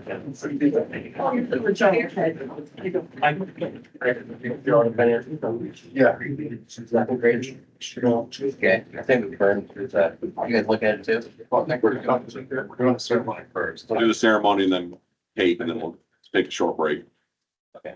Yeah. Great. Okay, I think we've burned through that. You guys look at it too? Well, I think we're doing the ceremony first. We'll do the ceremony and then cake, and then we'll take a short break. Okay.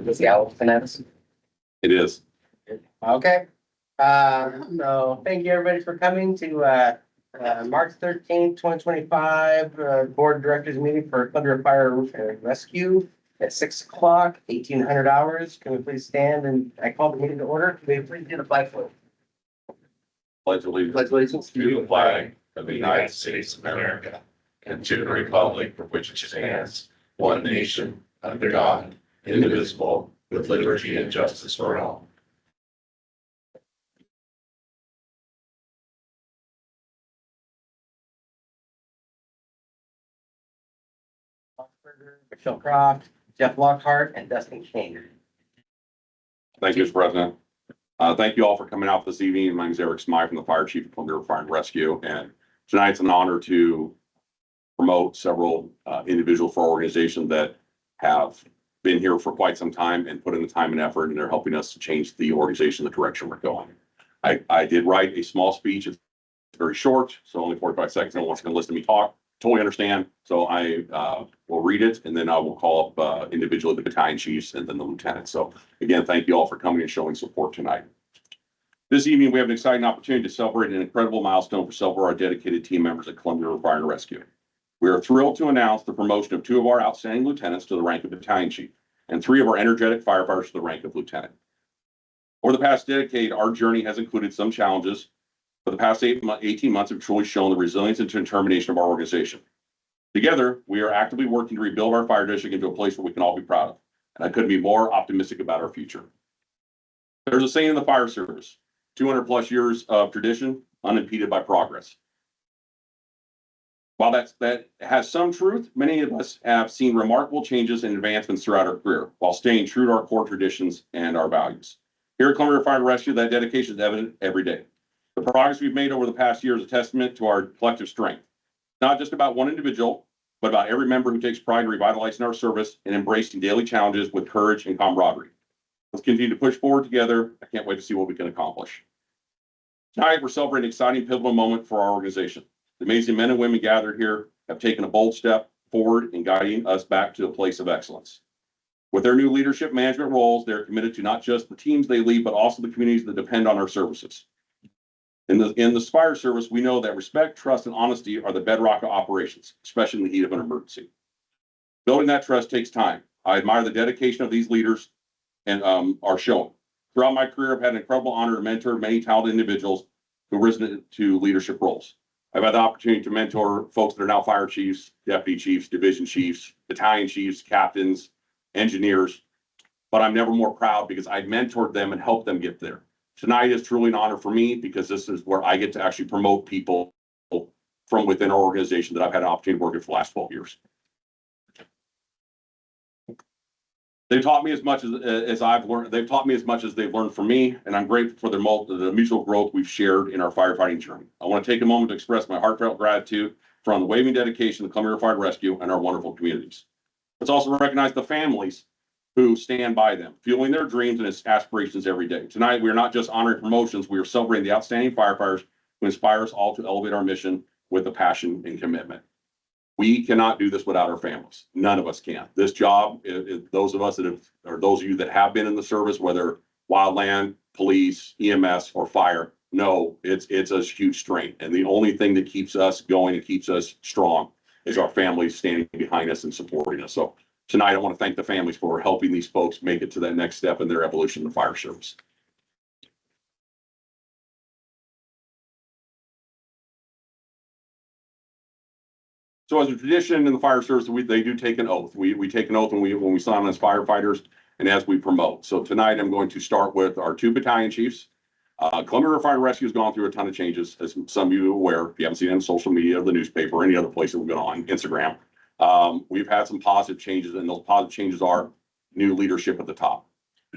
Is the owl finance? It is. Okay. So thank you everybody for coming to, March 13th, 2025, Board of Directors meeting for Columbia Fire and Rescue at 6 o'clock, 1800 hours. Can we please stand and I call the meeting to order? Can we please do the flag float? Pledge allegiance Pledge allegiance To the flag of the United States of America and to the republic for which it stands, one nation, under God, indivisible, with liberty and justice for all. Michelle Croft, Jeff Lockhart, and Dustin King. Thank you, Mr. President. Thank you all for coming out this evening. My name is Eric Smythe from the Fire Chief of Columbia Fire and Rescue. And tonight's an honor to promote several individuals for our organization that have been here for quite some time and put in the time and effort, and they're helping us to change the organization, the direction we're going. I did write a small speech. It's very short, so only 45 seconds. No one's going to listen to me talk. Totally understand. So I will read it, and then I will call up individually the battalion chiefs and then the lieutenants. So again, thank you all for coming and showing support tonight. This evening, we have an exciting opportunity to celebrate an incredible milestone for several of our dedicated team members at Columbia Fire and Rescue. We are thrilled to announce the promotion of 2 of our outstanding lieutenants to the rank of battalion chief and 3 of our energetic firefighters to the rank of lieutenant. Over the past decade, our journey has included some challenges, but the past 18 months have truly shown the resilience and determination of our organization. Together, we are actively working to rebuild our fire district into a place where we can all be proud of, and I couldn't be more optimistic about our future. There's a saying in the fire service, 200 plus years of tradition, unimpeded by progress. While that has some truth, many of us have seen remarkable changes and advancements throughout our career while staying true to our core traditions and our values. Here at Columbia Fire and Rescue, that dedication is evident every day. The progress we've made over the past year is a testament to our collective strength, not just about one individual, but about every member who takes pride in revitalizing our service and embracing daily challenges with courage and camaraderie. Let's continue to push forward together. I can't wait to see what we can accomplish. Tonight, we're celebrating an exciting pivotal moment for our organization. The amazing men and women gathered here have taken a bold step forward in guiding us back to a place of excellence. With their new leadership management roles, they're committed to not just the teams they lead, but also the communities that depend on our services. In the fire service, we know that respect, trust, and honesty are the bedrock of operations, especially in the heat of an emergency. Building that trust takes time. I admire the dedication of these leaders and are shown. Throughout my career, I've had an incredible honor to mentor many talented individuals who've risen to leadership roles. I've had the opportunity to mentor folks that are now fire chiefs, deputy chiefs, division chiefs, battalion chiefs, captains, engineers, but I'm never more proud because I mentored them and helped them get there. Tonight is truly an honor for me because this is where I get to actually promote people from within our organization that I've had an opportunity to work with for the last 12 years. They've taught me as much as I've learned. They've taught me as much as they've learned from me, and I'm grateful for the mutual growth we've shared in our firefighting journey. I want to take a moment to express my heartfelt gratitude for unwavering dedication to Columbia Fire and Rescue and our wonderful communities. Let's also recognize the families who stand by them, fueling their dreams and aspirations every day. Tonight, we are not just honoring promotions, we are celebrating the outstanding firefighters who inspire us all to elevate our mission with a passion and commitment. We cannot do this without our families. None of us can. This job, those of us that have, or those of you that have been in the service, whether wildland, police, EMS, or fire, no, it's a huge strain. And the only thing that keeps us going and keeps us strong is our families standing behind us and supporting us. So tonight, I want to thank the families for helping these folks make it to that next step in their evolution in the fire service. So as a tradition in the fire service, they do take an oath. We take an oath when we sign as firefighters and as we promote. So tonight I'm going to start with our 2 battalion chiefs. Columbia River Fire and Rescue has gone through a ton of changes, as some of you are aware. If you haven't seen it on social media, the newspaper, or any other place that we've been on, Instagram. We've had some positive changes, and those positive changes are new leadership at the top.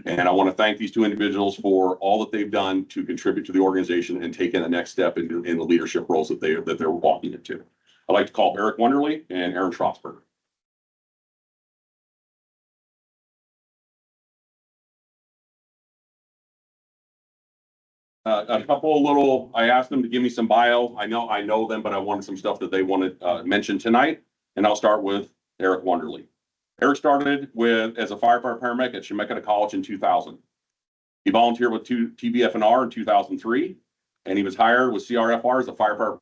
And I want to thank these 2 individuals for all that they've done to contribute to the organization and taking the next step in the leadership roles that they're walking into. I'd like to call Eric Wonderly and Aaron Schrotzberger. A couple of little, I asked them to give me some bio. I know them, but I wanted some stuff that they wanted mentioned tonight. And I'll start with Eric Wonderly. Eric started as a firefighter paramedic at Chemeketa College in 2000. He volunteered with TBFNR in 2003, and he was hired with CRFR as a firefighter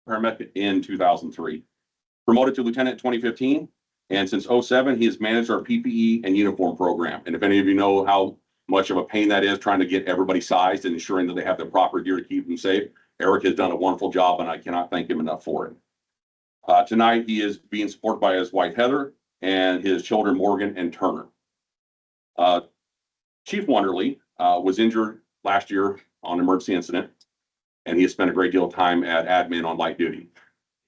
paramedic in 2003. Promoted to lieutenant in 2015, and since 2007, he has managed our PPE and uniform program. And if any of you know how much of a pain that is trying to get everybody sized and ensuring that they have the proper gear to keep them safe, Eric has done a wonderful job, and I cannot thank him enough for it. Tonight, he is being supported by his wife, Heather, and his children, Morgan and Turner. Chief Wonderly was injured last year on an emergency incident, and he has spent a great deal of time at admin on light duty.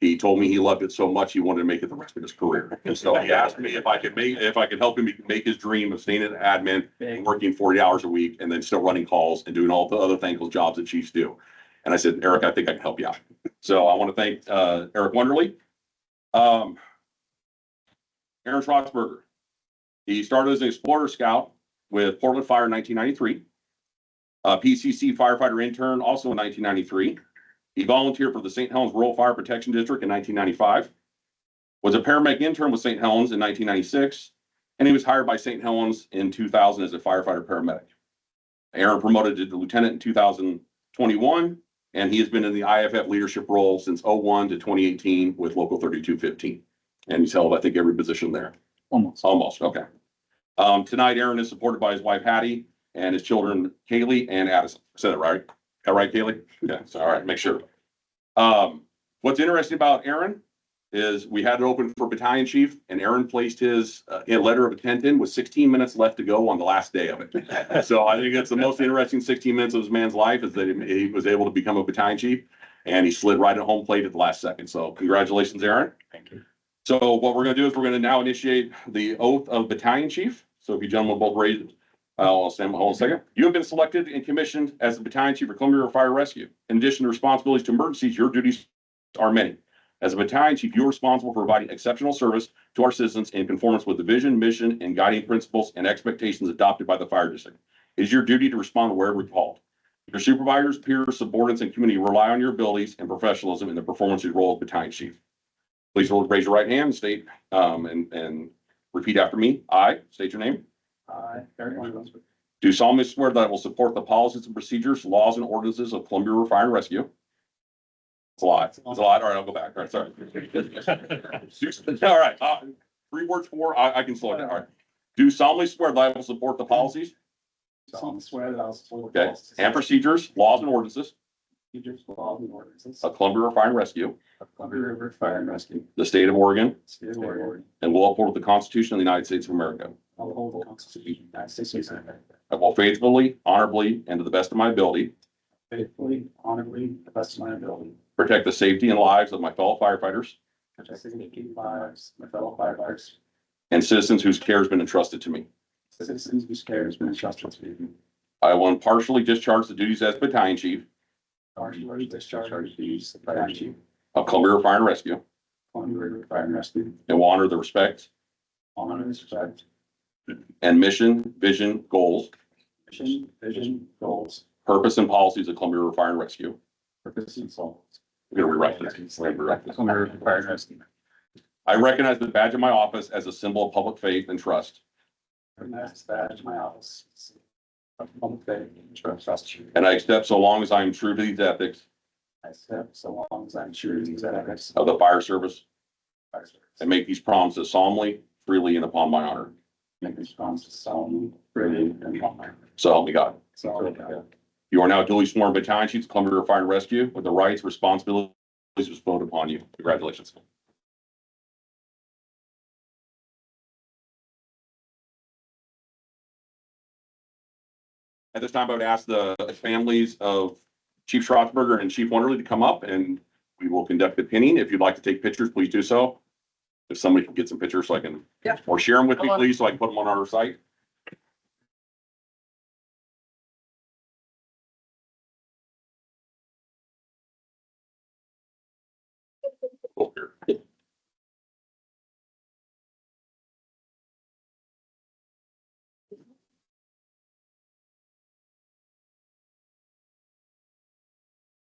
He told me he loved it so much he wanted to make it the rest of his career. And so he asked me if I could help him make his dream of staying at admin and working 40 hours a week and then still running calls and doing all the other thankful jobs that chiefs do. And I said, Eric, I think I can help you out. So I want to thank Eric Wonderly. Aaron Schrotzberger. He started as an explorer scout with Portland Fire in 1993. PCC firefighter intern also in 1993. He volunteered for the St. Helens Rural Fire Protection District in 1995, was a paramedic intern with St. Helens in 1996, and he was hired by St. Helens in 2000 as a firefighter paramedic. Aaron promoted to lieutenant in 2021, and he has been in the IFF leadership role since 2001 to 2018 with Local 3215. And he's held, I think, every position there. Almost, okay. Tonight, Aaron is supported by his wife, Hattie, and his children, Kaylee and Addison. I said it right? All right, Kaylee? Yeah, so, all right, make sure. What's interesting about Aaron is we had it open for battalion chief, and Aaron placed his letter of intent in with 16 minutes left to go on the last day of it. So I think that's the most interesting 16 minutes of this man's life is that he was able to become a battalion chief, and he slid right at home plate at the last second. So congratulations, Aaron. Thank you. So what we're going to do is we're going to now initiate the oath of battalion chief. So if you gentlemen both raise it. I'll stand. Hold on a second. You have been selected and commissioned as the battalion chief for Columbia River Fire Rescue. In addition to responsibilities to emergencies, your duties are many. As a battalion chief, you are responsible for providing exceptional service to our citizens in conformance with the vision, mission, and guiding principles and expectations adopted by the fire district. It is your duty to respond wherever called. Your supervisors, peers, subordinates, and community rely on your abilities and professionalism in the performance of your role as battalion chief. Please raise your right hand and state and repeat after me. I state your name. Do solemnly swear that I will support the policies and procedures, laws, and ordinances of Columbia River Fire and Rescue. It's a lot. It's a lot. All right, I'll go back. All right, sorry. All right. 3 words, 4. I can slow it down. All right. Do solemnly swear that I will support the policies. Solemnly swear that I will support. Okay. And procedures, laws, and ordinances Procedures, laws, and ordinances of Columbia River Fire and Rescue, of Columbia River Fire and Rescue, the state of Oregon, State of Oregon. and will uphold the Constitution of the United States of America. I will hold the Constitution of the United States of America. I will faithfully, honorably, and to the best of my ability Faithfully, honorably, to the best of my ability. protect the safety and lives of my fellow firefighters Protect the safety lives of my fellow firefighters. and citizens whose care has been entrusted to me. Citizens whose care has been entrusted to me. I will impartially discharge the duties as battalion chief Partially discharge the duties of battalion chief. of Columbia River Fire and Rescue Columbia River Fire and Rescue. and will honor the respect Honor and respect. and mission, vision, goals, Mission, vision, goals, purpose, and policies of Columbia River Fire and Rescue Purpose and sole. We're gonna rewrite this. We're gonna rewrite this. Columbia Fire and Rescue. I recognize the badge of my office as a symbol of public faith and trust, Recognize the badge of my office. Of public faith and trust. and I accept so long as I am true to these ethics I accept so long as I'm true to these ethics. of the fire service Fire service. and make these promises solemnly, freely, and upon my honor. Make these promises solemnly, freely, and upon my. So help me God. So. You are now duly sworn battalion chiefs of Columbia River Fire and Rescue with the rights, responsibilities bestowed upon you. Congratulations. At this time, I would ask the families of Chief Schrotzberger and Chief Wonderly to come up and we will conduct the pinning. If you'd like to take pictures, please do so. If somebody can get some pictures so I can, Yeah. or share them with me, Come on. please, so I can put them on our site. Oh, here.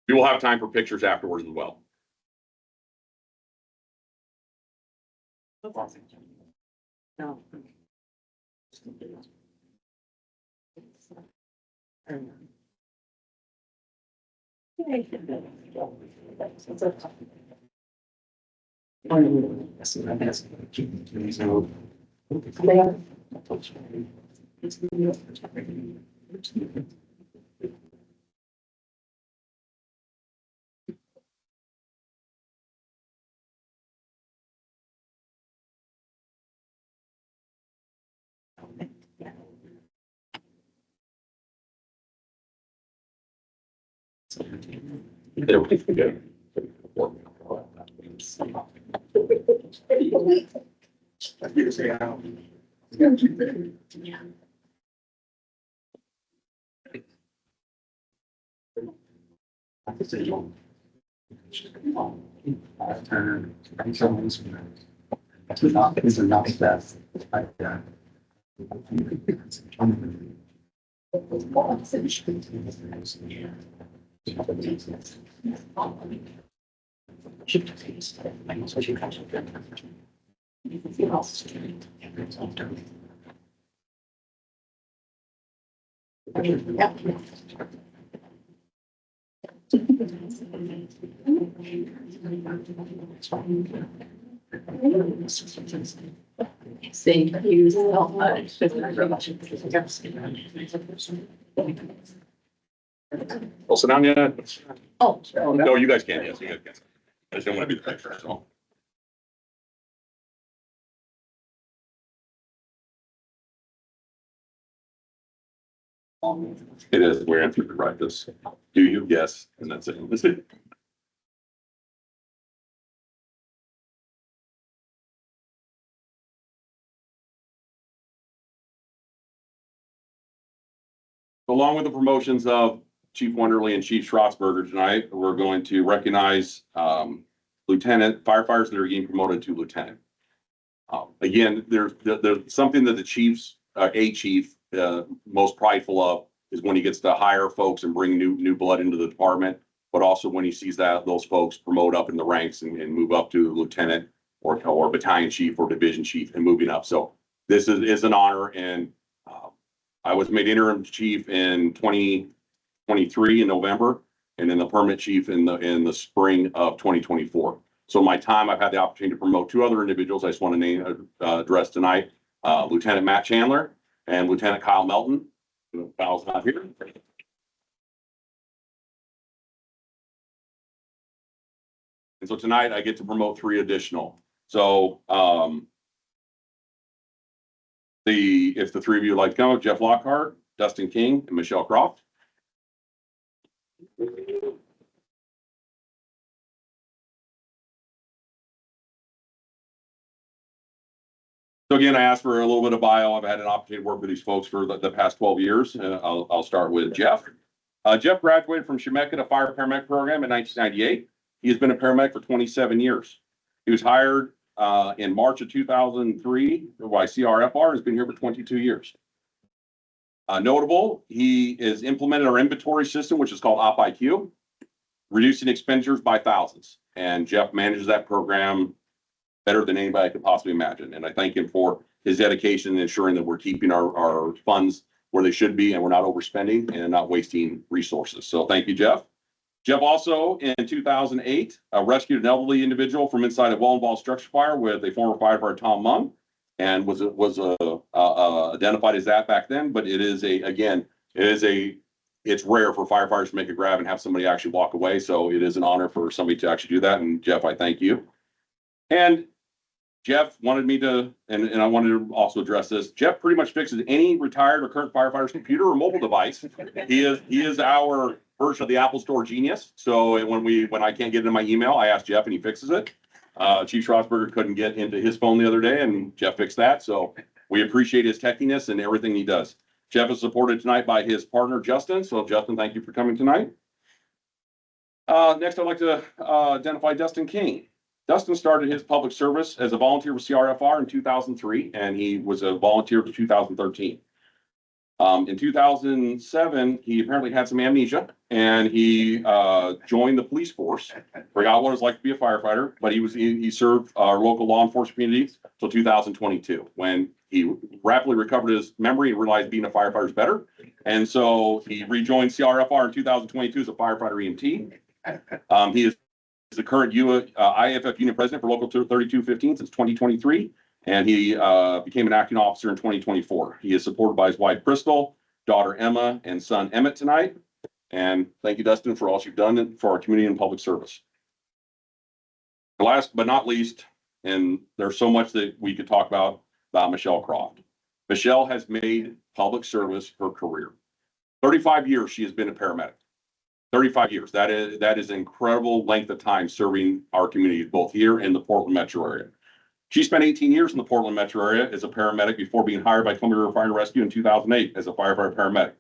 We will have time for pictures afterwards as well. No. There we go. These are not best. Thank you so much. Well, sit down yet? Oh, No, you guys can, yes, you guys can. I just don't want to be the picture, so. It is, we're going to write this. Do you? Yes, and that's it. That's it. Along with the promotions of Chief Wonderly and Chief Schrotzberger tonight, we're going to recognize lieutenant firefighters that are getting promoted to lieutenant. Again, there's something that the chiefs, a chief, most prideful of is when he gets to hire folks and bring new blood into the department, but also when he sees that those folks promote up in the ranks and move up to lieutenant or battalion chief or division chief and moving up. So this is an honor, and I was made interim chief in 2023 in November, and then the permanent chief in the spring of 2024. So in my time, I've had the opportunity to promote two other individuals. I just want to name address tonight, Lieutenant Matt Chandler and Lieutenant Kyle Melton. Kyle's not here. And so tonight I get to promote three additional. So if the three of you would like to come, Jeff Lockhart, Dustin King, and Michelle Croft. So again, I asked for a little bit of bio. I've had an opportunity to work with these folks for the past 12 years. I'll start with Jeff. Jeff graduated from Chemeketa Fire Paramedic Program in 1998. He has been a paramedic for 27 years. He was hired in March of 2003 by CRFR, has been here for 22 years. Notable, he has implemented our inventory system, which is called OpIQ. reducing expenditures by thousands. And Jeff manages that program better than anybody could possibly imagine. And I thank him for his dedication in ensuring that we're keeping our funds where they should be and we're not overspending and not wasting resources. So thank you, Jeff. Jeff also in 2008 rescued an elderly individual from inside a well-involved structure fire with a former firefighter, Tom Mung, and was identified as that back then. But it is it's rare for firefighters to make a grab and have somebody actually walk away. So it is an honor for somebody to actually do that. And Jeff, I thank you. And Jeff wanted me to, and I wanted to also address this. Jeff pretty much fixes any retired or current firefighter's computer or mobile device. He is our version of the Apple Store genius. So when I can't get into my email, I ask Jeff and he fixes it. Chief Schrotzberger couldn't get into his phone the other day and Jeff fixed that. So we appreciate his techiness and everything he does. Jeff is supported tonight by his partner, Justin. So Justin, thank you for coming tonight. Next, I'd like to identify Dustin King. Dustin started his public service as a volunteer with CRFR in 2003, and he was a volunteer to 2013. In 2007, he apparently had some amnesia, and he joined the police force. Forgot what it was like to be a firefighter, but he served our local law enforcement community until 2022, when he rapidly recovered his memory and realized being a firefighter is better. And so he rejoined CRFR in 2022 as a firefighter EMT. He is the current IFF unit president for Local 3215 since 2023, and he became an acting officer in 2024. He is supported by his wife, Crystal, daughter, Emma, and son, Emmett, tonight. And thank you, Dustin, for all you've done for our community and public service. Last but not least, and there's so much that we could talk about Michelle Croft. Michelle has made public service her career. 35 years she has been a paramedic. 35 years. That is an incredible length of time serving our community, both here in the Portland metro area. She spent 18 years in the Portland metro area as a paramedic before being hired by Columbia River Fire and Rescue in 2008 as a firefighter paramedic.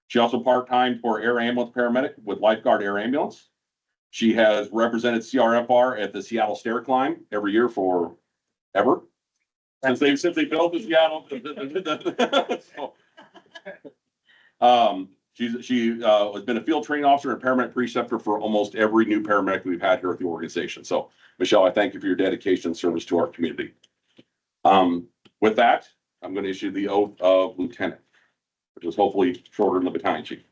She also part-time for air ambulance paramedic with Lifeguard Air Ambulance. She has represented CRFR at the Seattle Stair Climb every year for ever. Since they built the Seattle. She has been a field training officer and paramedic preceptor for almost every new paramedic we've had here at the organization. So, Michelle, I thank you for your dedication and service to our community. With that, I'm going to issue the oath of lieutenant, which is hopefully shorter than the battalion chief.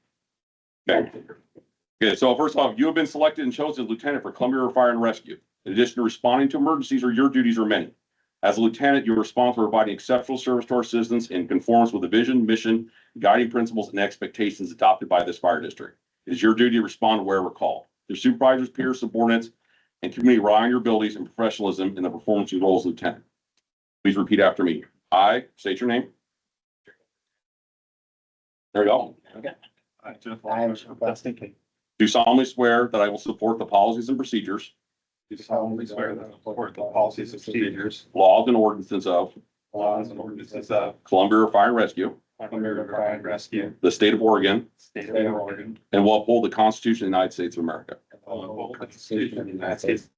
Okay, so first of all, you have been selected and chosen as lieutenant for Columbia River Fire and Rescue. In addition to responding to emergencies, your duties are many. As a lieutenant, you're responsible for providing exceptional service to our citizens in conformance with the vision, mission, guiding principles, and expectations adopted by this fire district. It is your duty to respond wherever called. Your supervisors, peers, subordinates, and community rely on your abilities and professionalism in the performance of your role as lieutenant. Please repeat after me. I state your name. There you go. Okay. I am Dustin King. Do solemnly swear that I will support the policies and procedures, Do solemnly swear that I will support the policies and procedures, laws and ordinances of laws and ordinances of Columbia River Fire and Rescue, Columbia River Fire and Rescue, the state of Oregon, State of Oregon, and will uphold the Constitution of the United States of America. and the whole Constitution of the United States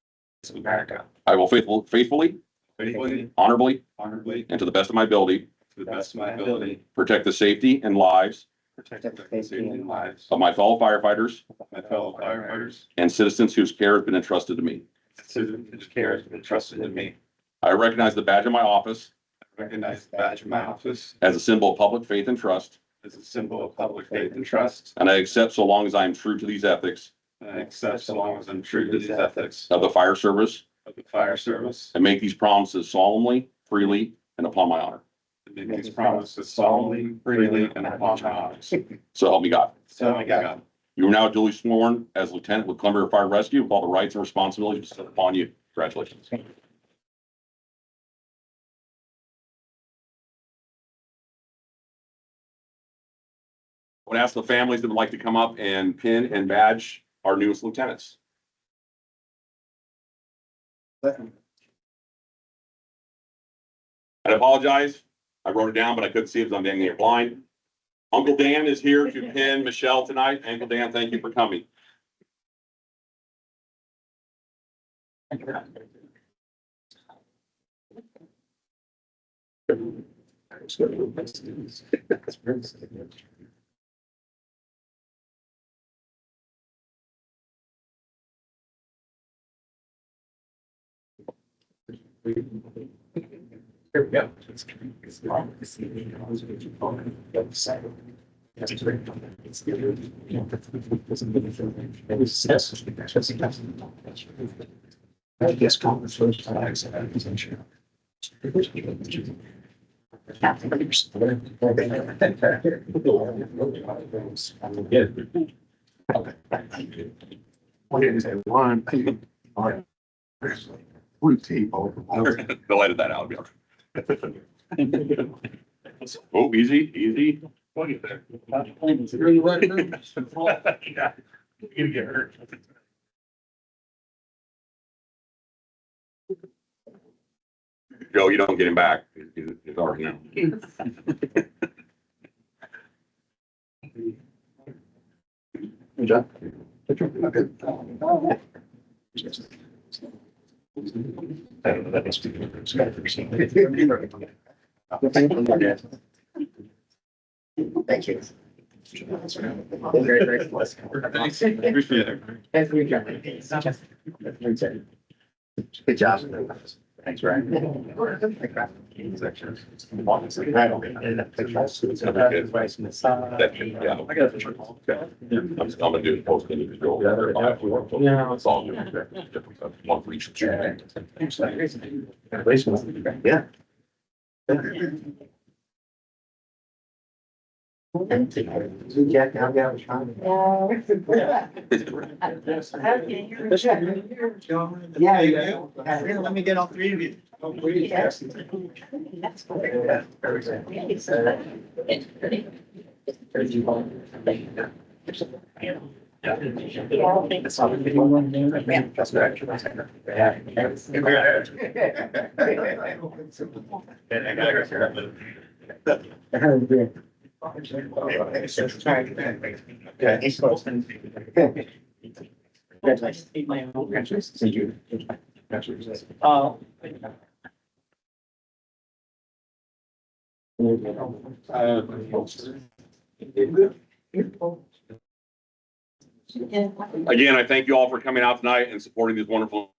of America. I will faithfully, Faithfully, honorably, honorably, and to the best of my ability, to the best of my ability, protect the safety and lives protect the safety and lives of my fellow firefighters of my fellow firefighters, and citizens whose care has been entrusted to me. citizens whose care has been entrusted to me. I recognize the badge of my office I recognize the badge of my office as a symbol of public faith and trust, as a symbol of public faith and trust, and I accept so long as I am true to these ethics and I accept so long as I'm true to these ethics of the fire service of the fire service, and make these promises solemnly, freely, and upon my honor. and make these promises solemnly, freely, and upon my honors. So help me God. So help me God. You are now duly sworn as lieutenant with Columbia River Fire and Rescue with all the rights and responsibilities set upon you. Congratulations. I would ask the families that would like to come up and pin and badge our newest lieutenants. I apologize. I wrote it down, but I couldn't see it because I'm dang near blind. Uncle Dan is here to pin Michelle tonight. Uncle Dan, thank you for coming. Here we go. They'll edit that out. Oh, easy, easy. You get hurt. Joe, you don't get him back. It's already now. Good job. Thank you. Appreciate it. Good job. Thanks, Ryan. Yeah. I got a call. I'm gonna do the post individual. Yeah. It's all different. One for each. Yeah. Jack, I've got a shot. Yeah, you do. Here, let me get all three of you. Again, I thank you all for coming out tonight and supporting these wonderful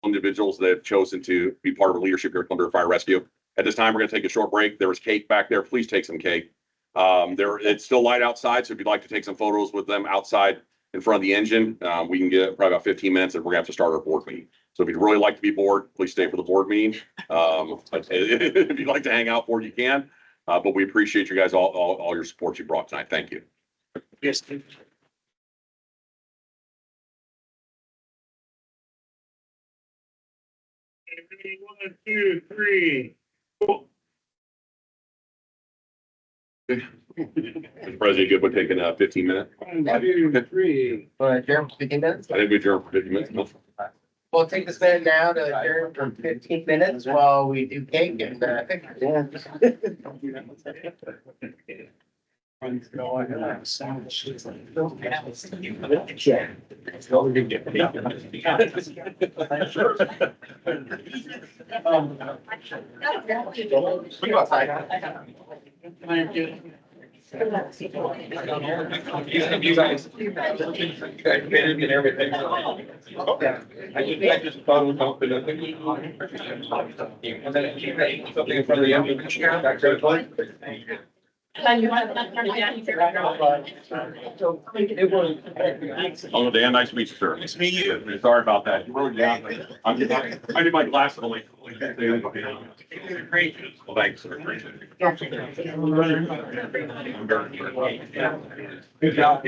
individuals that have chosen to be part of the leadership here at Columbia Fire Rescue. At this time, we're going to take a short break. There was cake back there. Please take some cake. It's still light outside, so if you'd like to take some photos with them outside in front of the engine, we can get probably about 15 minutes, and we're going to have to start our board meeting. So if you'd really like to be bored, please stay for the board meeting. If you'd like to hang out for it, you can. But we appreciate you guys all your support you brought tonight. Thank you. Yes. One, two, three. Mr. President, good with taking a 15-minute? One, two, three. Adjourn for 15 minutes? I think we adjourned for 50 minutes. We'll take this minute now to adjourn for 15 minutes while we do cake and, we go outside. You guys committed and everything. I just thought it was and then if you make something in front of the commissioner, back to the point. Oh, Dan, nice to meet you, sir. Nice to meet you. Sorry about that. You wrote it down. I need my glasses only. Well, thanks, sir. Appreciate it. Good job.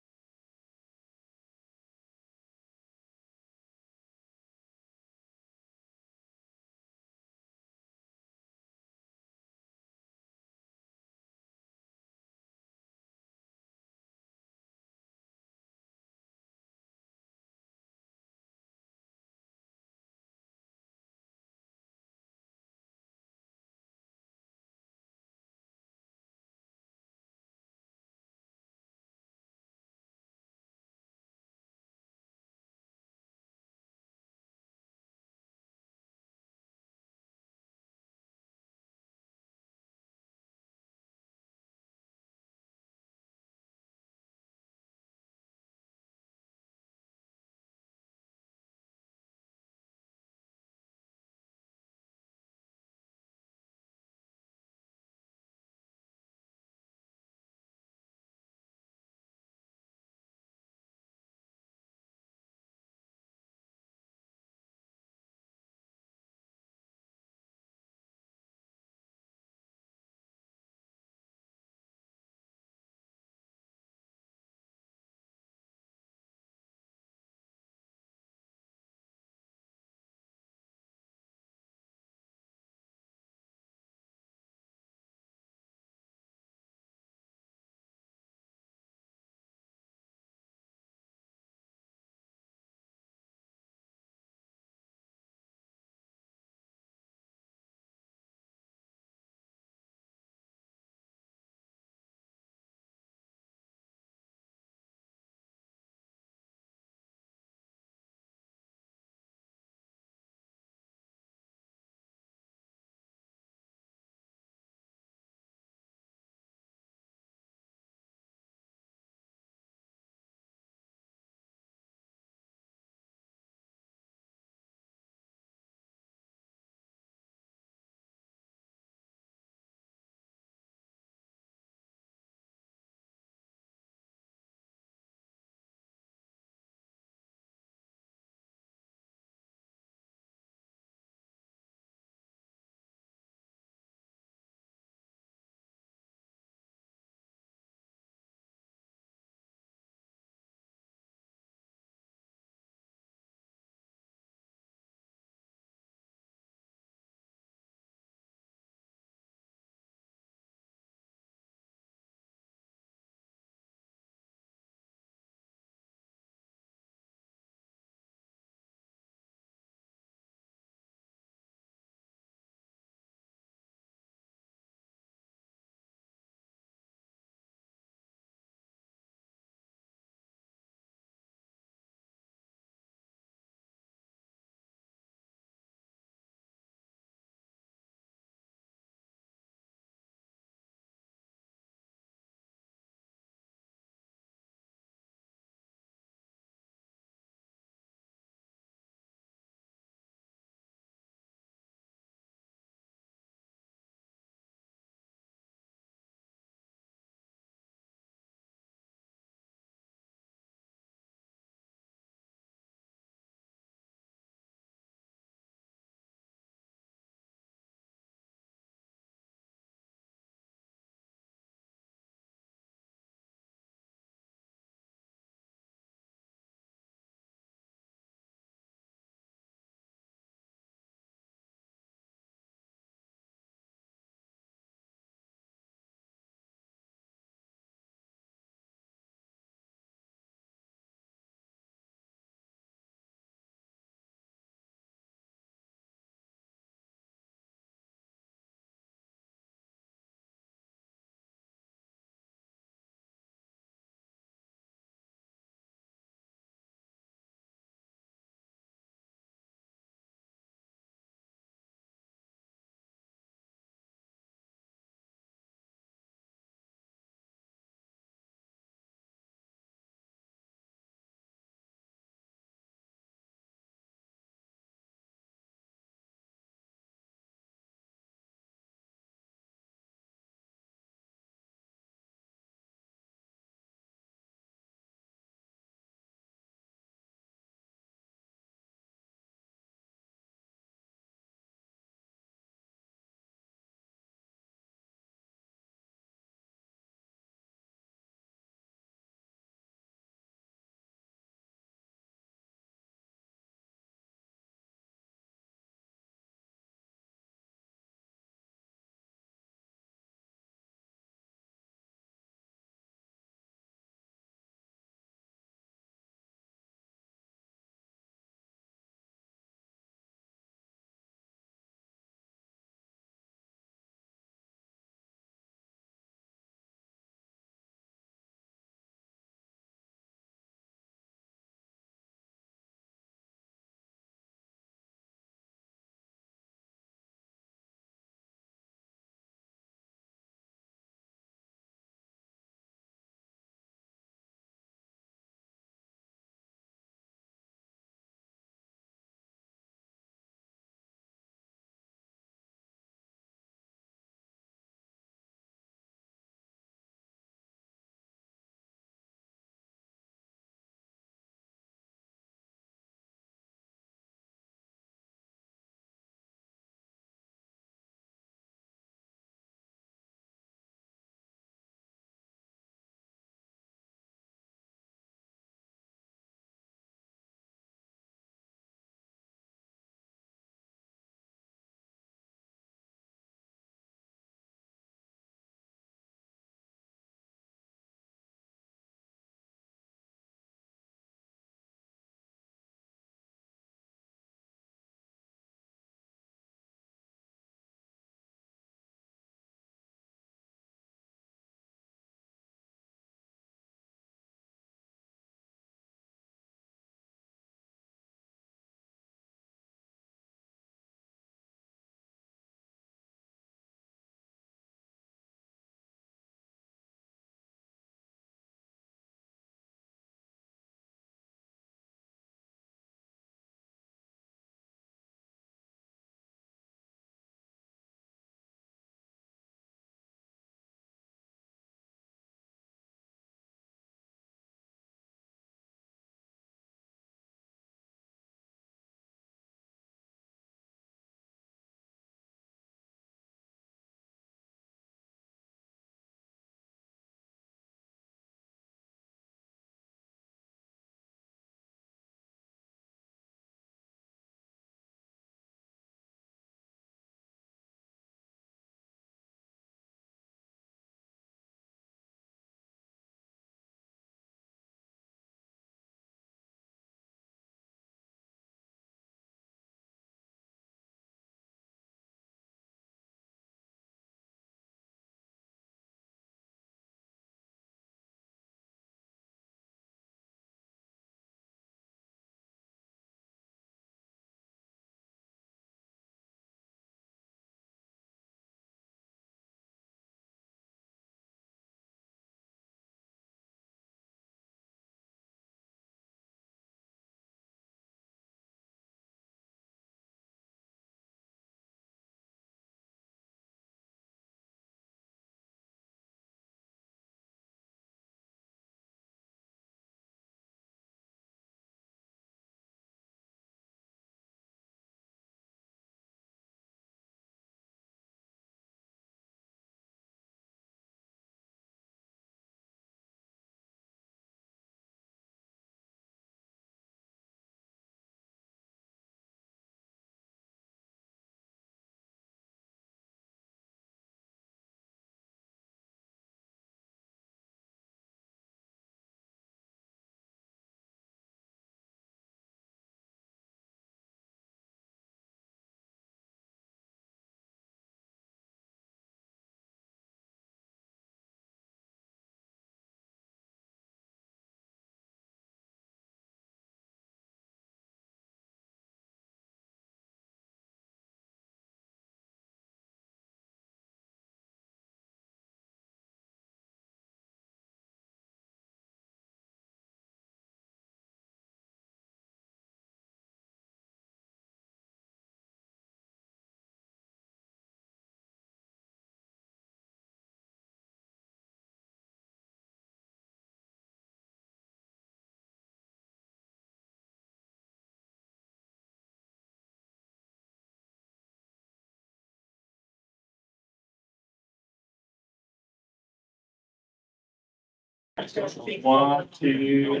1, 2.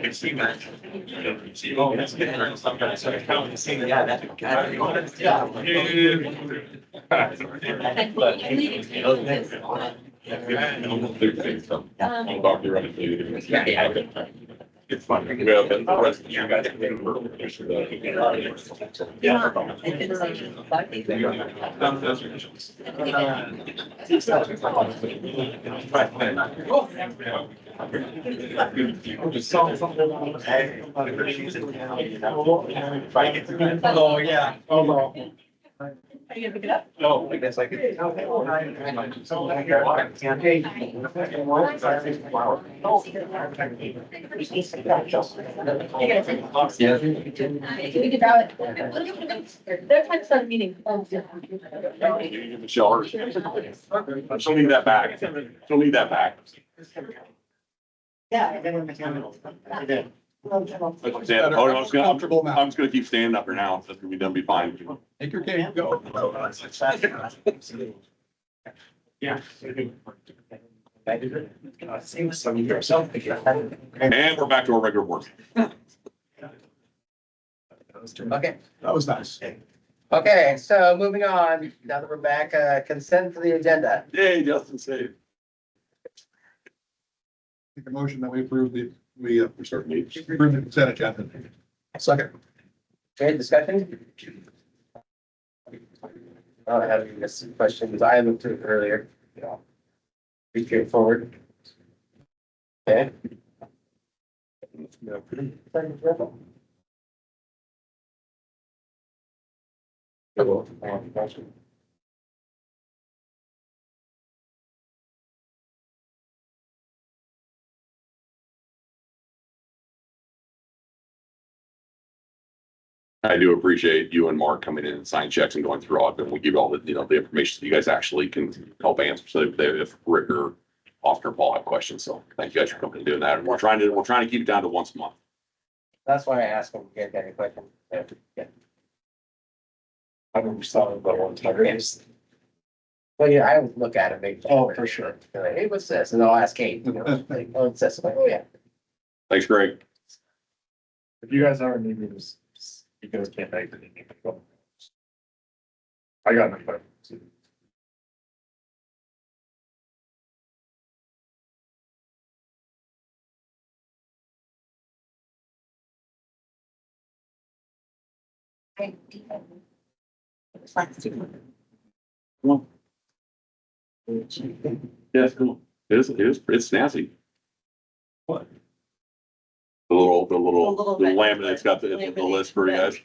Oh, that's good. Yeah, that's I'll talk to you right later. It's fun. Well, but the rest of you guys. Oh, yeah. Oh, no. Are you gonna pick it up? No, I guess I could. Yeah. We can grab it. They're trying to start a meeting. Michelle, she'll need that back. She'll need that back. Yeah. I'm just gonna keep standing up here now. That's gonna be fine. Take your game, go. Yeah. And we're back to our regular work. Okay, That was nice. okay, so moving on, now that we're back, consent for the agenda. Yay, Justin saved. Make a motion that we approve approve the consent agenda. Second. Okay, discussion? Oh, I have some questions. I looked through it earlier. Be straightforward. Okay. I do appreciate you and Mark coming in and signing checks and going through all of it. We give you all the, the information so you guys actually can help answer. So if Rick or Oscar or Paul have questions. So thank you guys for coming and doing that. And we're trying to keep it down to once a month. That's why I asked them if you guys got any questions. Yeah. I remember selling about one time. Well, yeah, I would look at it, maybe. Oh, for sure. Like, hey, what's this? And I'll ask Kate, like, oh, it's this. I'm like, oh, yeah. Thanks, Greg. If you guys are in meetings, you guys can't make it. I got no questions. Yeah, it's cool. It's snazzy. What? The little little laminate's got the list for you guys.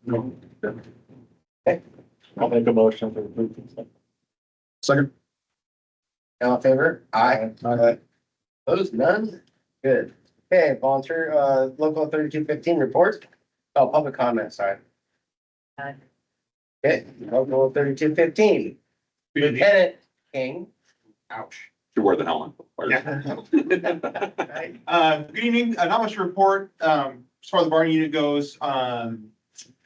No. I'll make a motion to approve consent. Second. All in favor? Aye. Aye. Opposed? None? Good. Okay, volunteer, local 3215 report. Oh, public comment, sorry. Okay, local 3215. Lieutenant King. Ouch. To wear the helmet. Good evening, not much to report, as far as the bargaining unit goes,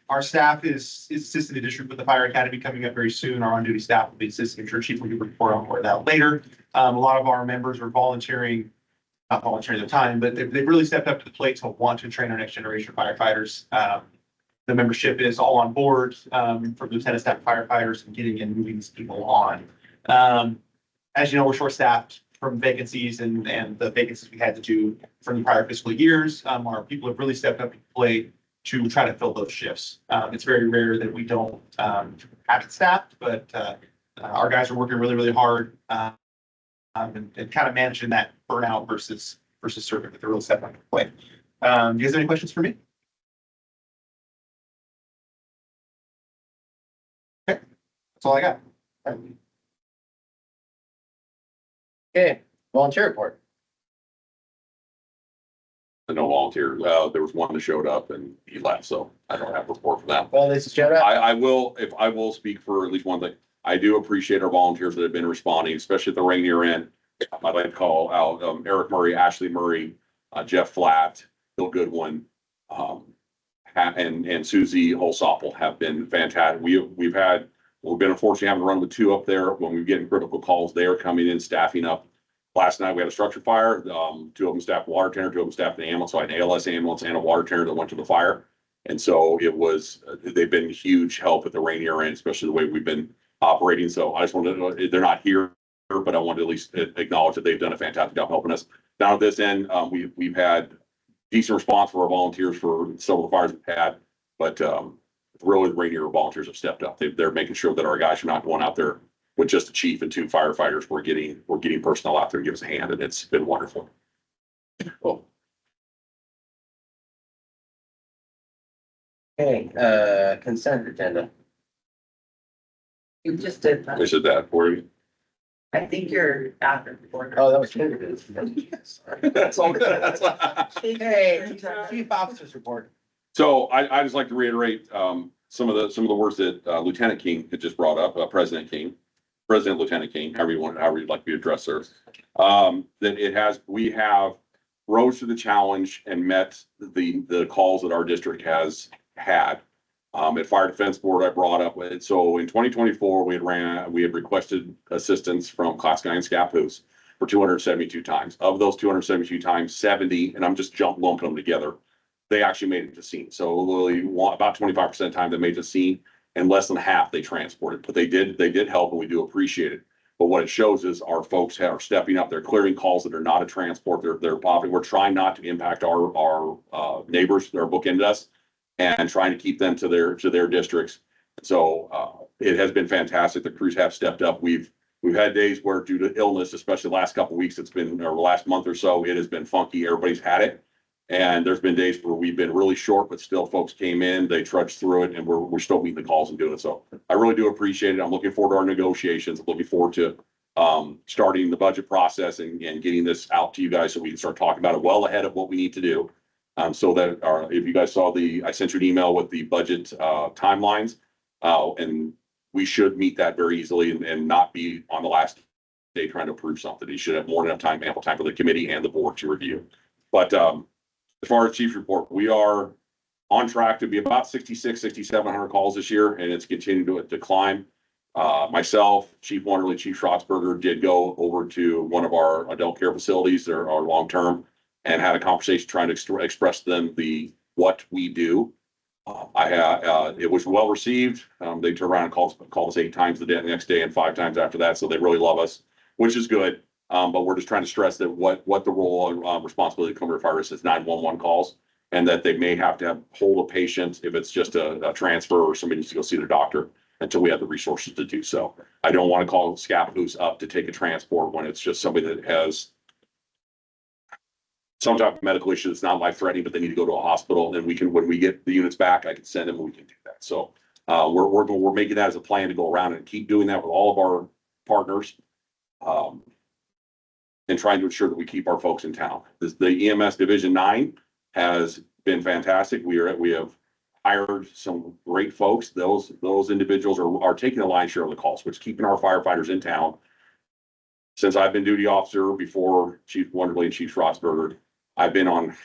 our staff is assisting the district with the fire academy coming up very soon. Our on-duty staff will be assisting, I'm sure chief will report on more of that later. A lot of our members are volunteering, not volunteering their time, but they've really stepped up to the plate to want to train our next generation of firefighters. The membership is all on board, for lieutenant staff firefighters and getting and moving these people on. As you know, we're short-staffed from vacancies and the vacancies we had to do from the prior fiscal years. Our people have really stepped up to the plate to try to fill those shifts. It's very rare that we don't have it staffed, but our guys are working really, really hard and kind of managing that burnout versus serving with the real step up to the plate. Do you guys have any questions for me? Okay, that's all I got. Okay, volunteer report. No volunteer. There was one that showed up and he left, so I don't have a report for that. Well, this is showed up. I will speak for at least one thing. I do appreciate our volunteers that have been responding, especially at the rainier end. I'd like to call out Eric Murray, Ashley Murray, Jeff Flatt, Bill Goodwin, and Susie Holsoppel have been fantastic. We've been unfortunately having to run with two up there when we get critical calls. They are coming in, staffing up. Last night we had a structure fire. Two of them staffed water tender, two of them staffed an ambulance. So I had an ALS ambulance and a water tender that went to the fire. And so they've been huge help at the Rainier end, especially the way we've been operating. So I just wanted to know, they're not here, but I wanted to at least acknowledge that they've done a fantastic job helping us. Down at this end, we've had decent response for our volunteers for several of the fires we've had, but really the Rainier volunteers have stepped up. They're making sure that our guys are not going out there with just the chief and two firefighters. We're getting personnel out there to give us a hand, and it's been wonderful. Cool. Okay, consent agenda. You just did that. I said that for you. I think you're after. Oh, that was good. That's all good. Hey, chief officers report. So I just like to reiterate some of the words that Lieutenant King had just brought up, President Lieutenant King, however you'd like to be addressed, sir. We have rose to the challenge and met the calls that our district has had. At Fire Defense Board, I brought up with it. So in 2024, we had requested assistance from Class 9 Scappoose for 272 times. Of those 272 times, 70, and I'm just lumping them together, they actually made it to scene. So literally about 25% of the time they made it to scene, and less than half they transported. But they did help, and we do appreciate it. But what it shows is our folks are stepping up. They're clearing calls that are not a transport. They're popping. We're trying not to impact our neighbors that are bookended us, and trying to keep them to their districts. So it has been fantastic. The crews have stepped up. We've had days where, due to illness, especially the last couple of weeks, or the last month or so, it has been funky. Everybody's had it. And there's been days where we've been really short, but still folks came in, they trudged through it, and we're still meeting the calls and doing it. So I really do appreciate it. I'm looking forward to our negotiations. I'm looking forward to starting the budget process and getting this out to you guys so we can start talking about it well ahead of what we need to do. So that if you guys saw I sent you an email with the budget timelines, and we should meet that very easily and not be on the last day trying to approve something. You should have more than enough time, ample time for the committee and the board to review. But as far as chief's report, we are on track to be about 6,700 calls this year, and it's continuing to climb. Myself, Chief Wonderly, Chief Schrotzberger did go over to one of our adult care facilities, they're our long-term, and had a conversation trying to express to them what we do. It was well received. They turned around and called us 8 times the next day and 5 times after that. So they really love us, which is good. But we're just trying to stress that what the role and responsibility of Columbia Fire is 911 calls, and that they may have to hold a patient if it's just a transfer or somebody needs to go see their doctor until we have the resources to do so. I don't want to call Scappoose up to take a transport when it's just somebody that has some type of medical issue that's not life-threatening, but they need to go to a hospital. And when we get the units back, I can send them and we can do that. So we're making that as a plan to go around and keep doing that with all of our partners, and trying to ensure that we keep our folks in town. The EMS Division 9 has been fantastic. We have hired some great folks. Those individuals are taking the lion's share of the calls, which is keeping our firefighters in town. Since I've been duty officer before Chief Wonderly and Chief Schrotzberger, I've been on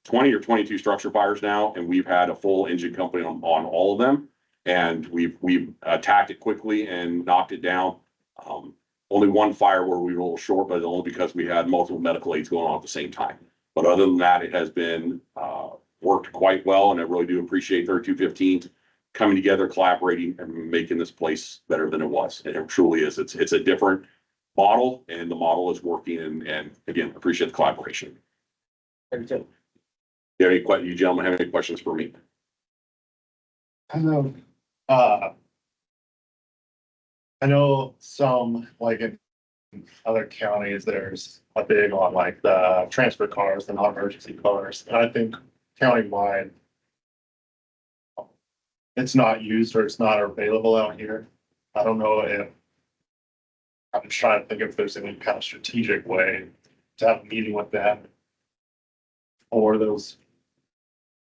20 or 22 structure fires now, and we've had a full engine company on all of them. And we've attacked it quickly and knocked it down. Only one fire where we were a little short, but only because we had multiple medical aids going on at the same time. But other than that, it has been worked quite well, and I really do appreciate 3215 coming together, collaborating, and making this place better than it was. And it truly is. It's a different model, and the model is working. And again, appreciate the collaboration. You gentlemen have any questions for me? I know some, like in other counties, there's a big on like the transfer cars, the non-emergency cars, and I think countywide it's not used or it's not available out here. I don't know if, I'm just trying to think if there's any kind of strategic way to have a meeting with them or those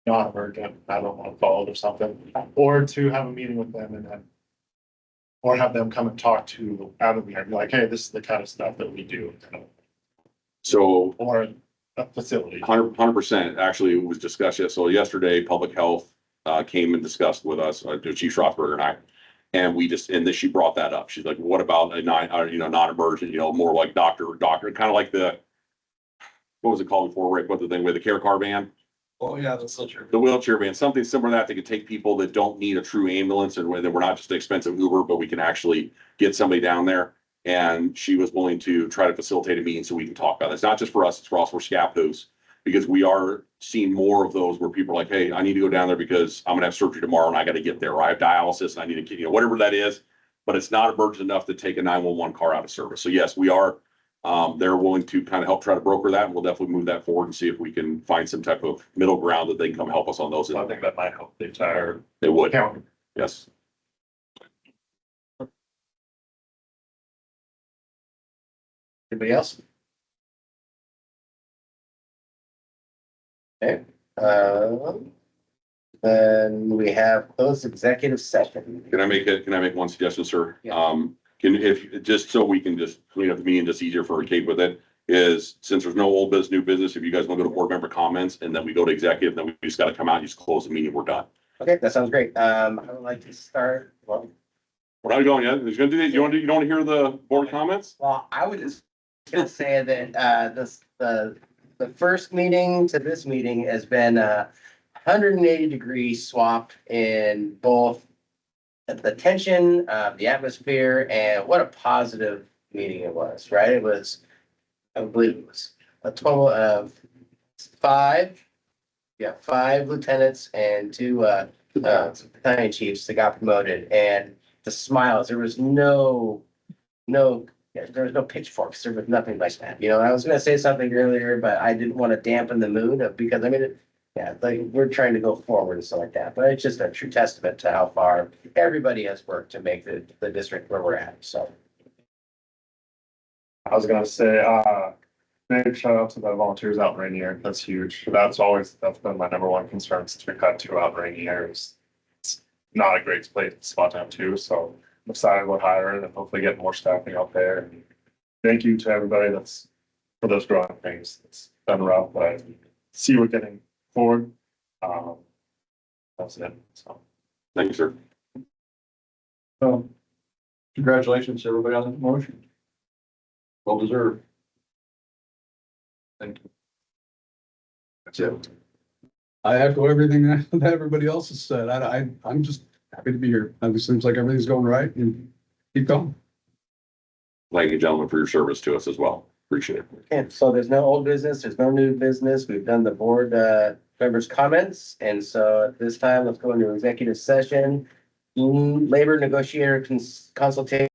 non-emergent, I don't want to call it or something, or to have a meeting with them and then, or have them come and talk to Adam here and be like, hey, this is the kind of stuff that we do. So Or a facility. 100%, actually, it was discussed. So yesterday, public health came and discussed with us, Chief Strasburger and I. And then she brought that up. She's like, what about a non-emergent, more like doctor, kind of like what was it called before, Rick? What the thing with the care car van? Oh, yeah, that's so true. The wheelchair van, something similar to that could take people that don't need a true ambulance, and whether we're not just an expensive Uber, but we can actually get somebody down there. And she was willing to try to facilitate a meeting so we can talk about it. It's not just for us, it's for also for SCAPOs, because we are seeing more of those where people are like, hey, I need to go down there because I'm gonna have surgery tomorrow and I gotta get there, or I have dialysis and I need to, whatever that is. But it's not emergent enough to take a 911 car out of service. So yes, we are, they're willing to kind of help try to broker that, and we'll definitely move that forward and see if we can find some type of middle ground that they can come help us on those. So I think that might help the entire They would, county. yes. Anybody else? Okay, then we have closed executive session. Can I make one suggestion, sir? Yeah. Just so we can just clean up the meeting, just easier for Kate with it, is since there's no old business, new business, if you guys want to go to board member comments and then we go to executive, then we just got to come out and just close the meeting, we're done. Okay, that sounds great. I would like to start, We're not going yet. He's gonna do that. You don't want to hear the board comments? I was just gonna say that, the first meeting to this meeting has been 180-degree swap in both the tension, the atmosphere, and what a positive meeting it was, right? It was, I believe it was a total of 5 lieutenants and 2 battalion chiefs that got promoted, and the smiles, there was no pitchforks, there was nothing like that, I was gonna say something earlier, but I didn't want to dampen the mood because like we're trying to go forward and stuff like that, but it's just a true testament to how far everybody has worked to make the district where we're at, so. I was gonna say, big shout out to the volunteers out in Rainier. That's huge. That's been my number one concern since we've had 2 out in Rainier. It's not a great place spot to have 2, so I'm excited about hiring and hopefully getting more staffing out there. And thank you to everybody for those growing things. It's been rough, but I see we're getting forward. That's it. So. Thank you, sir. Congratulations, to everybody on the promotion. Well deserved. Thank you. That's it. I echo everything that everybody else has said. I'm just happy to be here. It seems like everything's going right and keep going. Thank you, gentlemen, for your service to us as well. Appreciate it. Okay, so there's no old business, there's no new business. We've done the board members' comments. And so at this time, let's go into executive session. Labor negotiator consultation